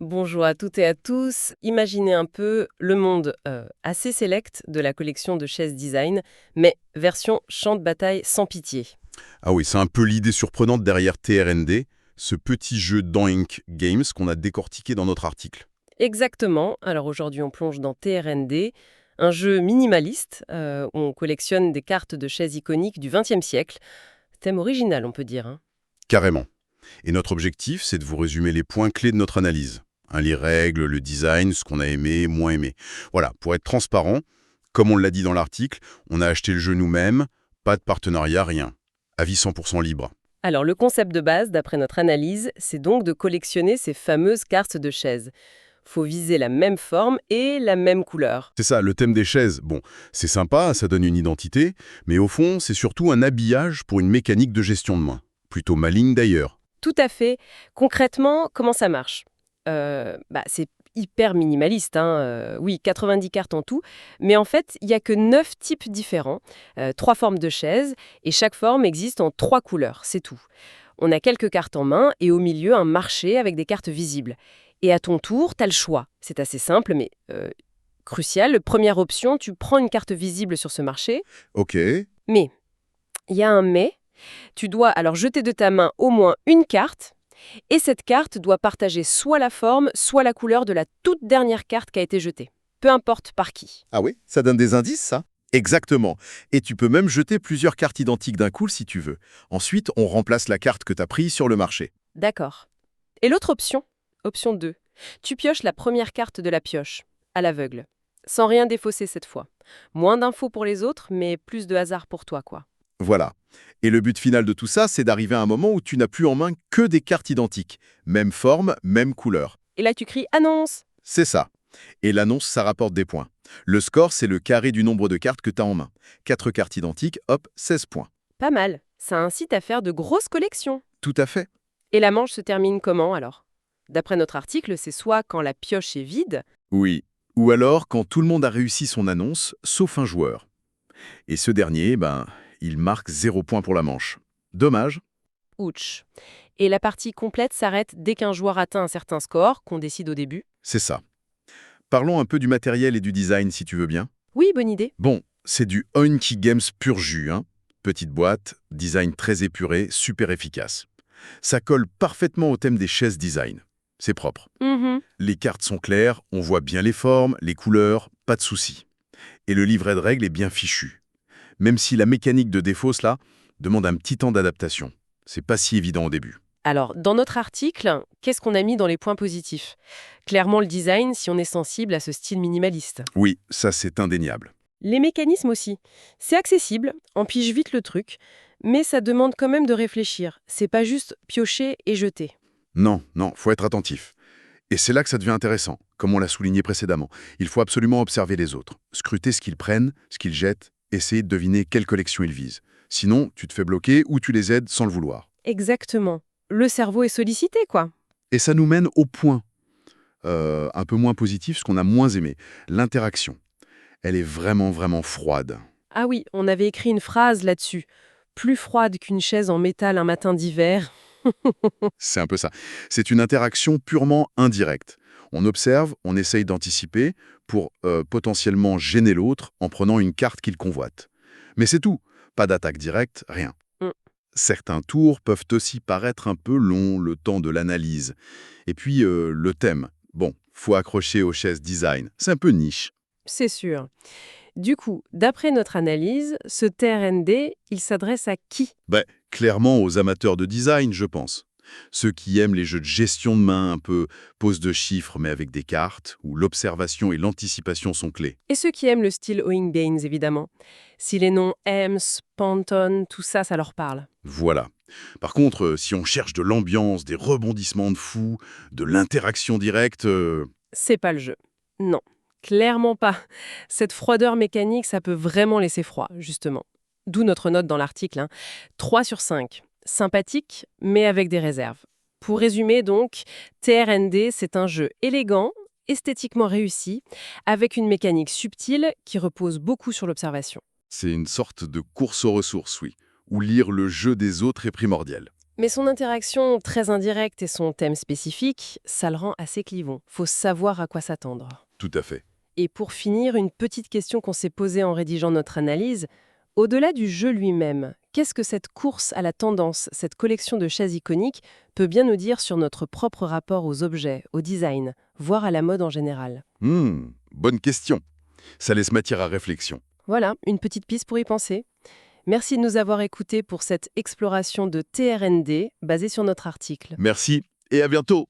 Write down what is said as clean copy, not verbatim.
Bonjour à toutes et à tous. Imaginez un peu le monde assez sélect de la collection de chaises design, mais version champ de bataille sans pitié. Ah oui, c'est un peu l'idée surprenante derrière TRND, ce petit jeu Doink Games qu'on a décortiqué dans notre article. Exactement. Alors aujourd'hui, on plonge dans TRND, un jeu minimaliste où on collectionne des cartes de chaises iconiques du XXe siècle. Thème original, on peut dire, hein. Carrément. Et notre objectif, c'est de vous résumer les points clés de notre analyse. Les règles, le design, ce qu'on a aimé, moins aimé. Voilà, pour être transparent, comme on l'a dit dans l'article, on a acheté le jeu nous-mêmes, pas de partenariat, rien. Avis 100% libre. Alors le concept de base, d'après notre analyse, c'est donc de collectionner ces fameuses cartes de chaises. Faut viser la même forme et la même couleur. C'est ça, le thème des chaises. Bon, c'est sympa, ça donne une identité, mais au fond, c'est surtout un habillage pour une mécanique de gestion de main. Plutôt maligne d'ailleurs. Tout à fait. Concrètement, comment ça marche? C'est hyper minimaliste, hein. Oui, 90 cartes en tout. Mais en fait, il n'y a que 9 types différents, 3 formes de chaises, et chaque forme existe en 3 couleurs, c'est tout. On a quelques cartes en main, et au milieu, un marché avec des cartes visibles. Et à ton tour, tu as le choix. C'est assez simple, mais crucial. Première option, tu prends une carte visible sur ce marché, Ok, mais il y a un mais. Tu dois alors jeter de ta main au moins une carte, et cette carte doit partager soit la forme, soit la couleur de la toute dernière carte qui a été jetée. Peu importe par qui. Ah oui, ça donne des indices, ça? Exactement. Et tu peux même jeter plusieurs cartes identiques d'un coup si tu veux. Ensuite, on remplace la carte que tu as prise sur le marché. D'accord. Et l'autre option, option 2, tu pioches la première carte de la pioche, à l'aveugle, sans rien défausser cette fois. Moins d'infos pour les autres, mais plus de hasard pour toi, quoi. Voilà. Et le but final de tout ça, c'est d'arriver à un moment où tu n'as plus en main que des cartes identiques. Même forme, même couleur. Et là, tu cries «Annonce!». C'est ça. Et l'annonce, ça rapporte des points. Le score, c'est le carré du nombre de cartes que tu as en main. 4 cartes identiques, hop, 16 points. Pas mal. Ça incite à faire de grosses collections. Tout à fait. Et la manche se termine comment alors? D'après notre article, c'est soit quand la pioche est vide. Oui. Ou alors quand tout le monde a réussi son annonce, sauf un joueur. Et ce dernier, il marque 0 point pour la manche. Dommage. Ouch. Et la partie complète s'arrête dès qu'un joueur atteint un certain score, qu'on décide au début. C'est ça. Parlons un peu du matériel et du design si tu veux bien. Oui, bonne idée. Bon, c'est du Oinky Games pur jus, hein. Petite boîte, design très épuré, super efficace. Ça colle parfaitement au thème des chaises design. C'est propre. Mhm. Les cartes sont claires, on voit bien les formes, les couleurs, pas de souci. Et le livret de règles est bien fichu. Même si la mécanique de défausse, là, demande un petit temps d'adaptation. C'est pas si évident au début. Alors, dans notre article, qu'est-ce qu'on a mis dans les points positifs? Clairement le design, si on est sensible à ce style minimaliste. Oui, ça c'est indéniable. Les mécanismes aussi. C'est accessible, on pige vite le truc, mais ça demande quand même de réfléchir. C'est pas juste piocher et jeter. Non, non, faut être attentif. Et c'est là que ça devient intéressant, comme on l'a souligné précédemment. Il faut absolument observer les autres, scruter ce qu'ils prennent, ce qu'ils jettent, essayer de deviner quelle collection ils visent. Sinon, tu te fais bloquer ou tu les aides sans le vouloir. Exactement. Le cerveau est sollicité, quoi. Et ça nous mène au point un peu moins positif, ce qu'on a moins aimé, l'interaction. Elle est vraiment, vraiment froide. Ah oui, on avait écrit une phrase là-dessus. Plus froide qu'une chaise en métal un matin d'hiver. C'est un peu ça. C'est une interaction purement indirecte. On observe, on essaye d'anticiper pour potentiellement gêner l'autre en prenant une carte qu'il convoite. Mais c'est tout. Pas d'attaque directe, rien. Mm. Certains tours peuvent aussi paraître un peu longs, le temps de l'analyse. Et puis, le thème. Bon, faut accrocher aux chaises design. C'est un peu niche. C'est sûr. Du coup, d'après notre analyse, ce TRND, il s'adresse à qui? Clairement aux amateurs de design, je pense. Ceux qui aiment les jeux de gestion de main, un peu pose de chiffres mais avec des cartes, où l'observation et l'anticipation sont clés. Et ceux qui aiment le style Owing Baines, évidemment. Si les noms Ems, Panton, tout ça, ça leur parle. Voilà. Par contre, si on cherche de l'ambiance, des rebondissements de fou, de l'interaction directe, C'est pas le jeu. Non, clairement pas. Cette froideur mécanique, ça peut vraiment laisser froid, justement. D'où notre note dans l'article, hein. 3 sur 5. Sympathique, mais avec des réserves. Pour résumer donc, TRND, c'est un jeu élégant, esthétiquement réussi, avec une mécanique subtile qui repose beaucoup sur l'observation. c'est une sorte de course aux ressources, oui, où lire le jeu des autres est primordial. Mais son interaction très indirecte et son thème spécifique, ça le rend assez clivant. Faut savoir à quoi s'attendre. Tout à fait. Et pour finir, une petite question qu'on s'est posée en rédigeant notre analyse. Au-delà du jeu lui-même, qu'est-ce que cette course à la tendance, cette collection de chaises iconiques, peut bien nous dire sur notre propre rapport aux objets, au design, voire à la mode en général? Bonne question. Ça laisse matière à réflexion. Voilà, une petite piste pour y penser. Merci de nous avoir écoutés pour cette exploration de TRND basée sur notre article. Merci et à bientôt.